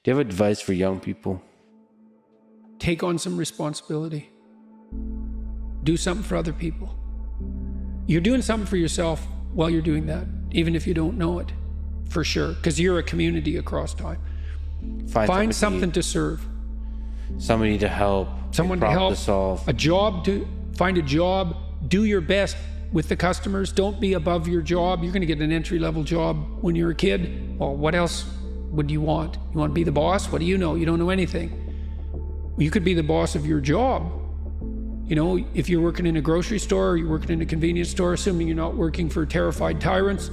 Do you have advice for young people? Take on some responsibility. Do something for other people. You're doing something for yourself while you're doing that, even if you don't know it, for sure, because you're a community across time. Find something to serve. Somebody to help. Someone to help. To solve. Find a job. Do your best with the customers. Don't be above your job. You're going to get an entry-level job when you're a kid. Well, what else would you want? You want to be the boss? What do you know? You don't know anything. You could be the boss of your job. You know, if you're working in a grocery store, or you're working in a convenience store, assuming you're not working for terrified tyrants,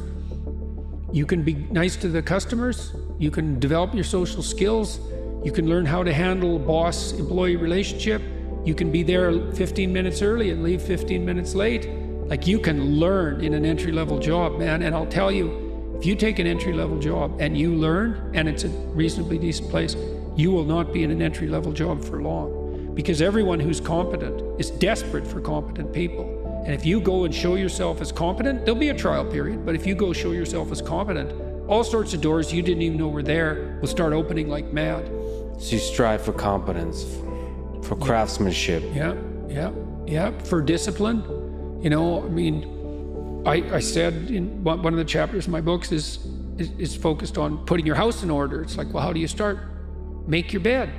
you can be nice to the customers. You can develop your social skills. You can learn how to handle a boss-employee relationship. You can be there 15 minutes early and leave 15 minutes late. Like, you can learn in an entry-level job, man. And I'll tell you, if you take an entry-level job and you learn, and it's a reasonably decent place, you will not be in an entry-level job for long. Because everyone who's competent is desperate for competent people. And if you go and show yourself as competent, there'll be a trial period, but if you go show yourself as competent, all sorts of doors you didn't even know were there will start opening like mad. So you strive for competence, for craftsmanship. Yeah, for discipline. You know, I mean, I said in one of the chapters of my books is focused on putting your house in order. It's like, well, how do you start? Make your bed.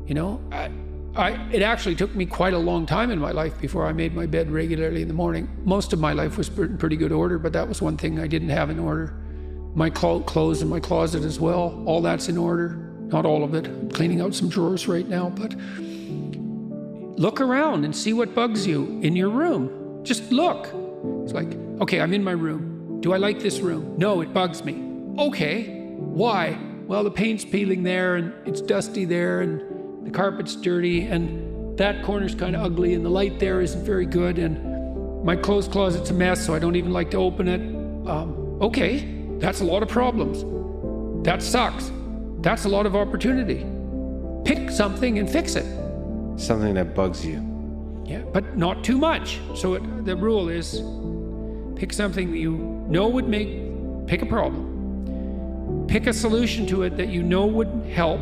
You know, it actually took me quite a long time in my life before I made my bed regularly in the morning. Most of my life was in pretty good order, but that was one thing I didn't have in order. My clothes in my closet as well, all that's in order. Not all of it. I'm cleaning out some drawers right now, but look around and see what bugs you in your room. Just look. It's like, okay, I'm in my room. Do I like this room? No, it bugs me. Okay, why? Well, the paint's peeling there, and it's dusty there, and the carpet's dirty, and that corner's kind of ugly, and the light there isn't very good, and my clothes closet's a mess, so I don't even like to open it. Okay, that's a lot of problems. That sucks. That's a lot of opportunity. Pick something and fix it. Something that bugs you. Yeah, but not too much. So the rule is, pick something that you know would pick a problem. Pick a solution to it that you know would help,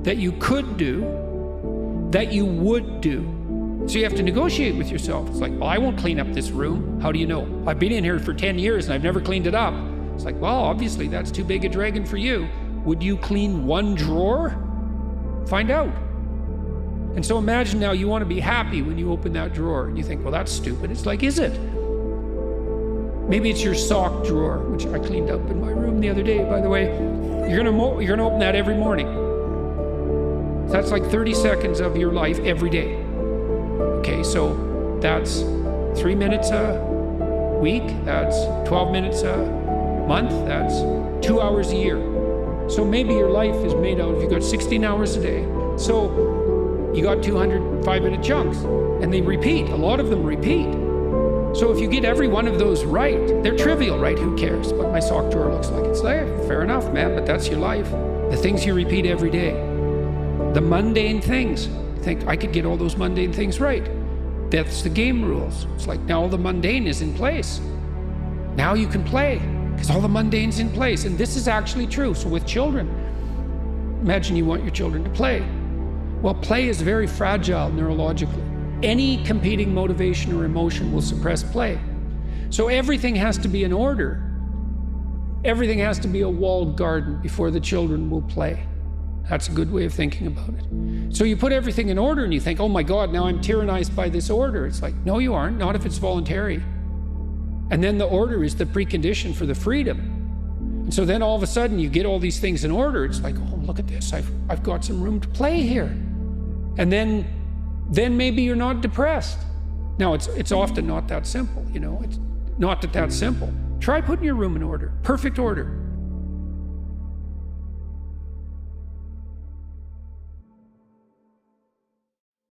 that you could do, that you would do. So you have to negotiate with yourself. It's like, well, I won't clean up this room. How do you know? I've been in here for 10 years and I've never cleaned it up. It's like, well, obviously that's too big a dragon for you. Would you clean one drawer? Find out. And so imagine now you want to be happy when you open that drawer and you think, well, that's stupid. It's like, is it? Maybe it's your sock drawer, which I cleaned up in my room the other day, by the way. You're gonna open that every morning. So that's like 30 seconds of your life every day. Okay, so that's 3 minutes a week, that's 12 minutes a month, that's 2 hours a year. So maybe your life is made out of, you've got 16 hours a day. So you got 200 5-minute chunks, and they repeat. A lot of them repeat. So if you get every one of those right, they're trivial, right? Who cares what my sock drawer looks like? It's like, fair enough, man, but that's your life. The things you repeat every day. The mundane things. You think, I could get all those mundane things right. That's the game rules. It's like, now all the mundane is in place. Now you can play, because all the mundane's in place. And this is actually true. So with children, imagine you want your children to play. Well, play is very fragile neurologically. Any competing motivation or emotion will suppress play. So everything has to be in order. Everything has to be a walled garden before the children will play. That's a good way of thinking about it. So you put everything in order and you think, oh my God, now I'm tyrannized by this order. It's like, no, you aren't, not if it's voluntary. And then the order is the precondition for the freedom. And so then all of a sudden you get all these things in order. It's like, oh, look at this, I've got some room to play here. And then maybe you're not depressed. Now, it's often not that simple, you know. It's not that simple. Try putting your room in order, perfect order.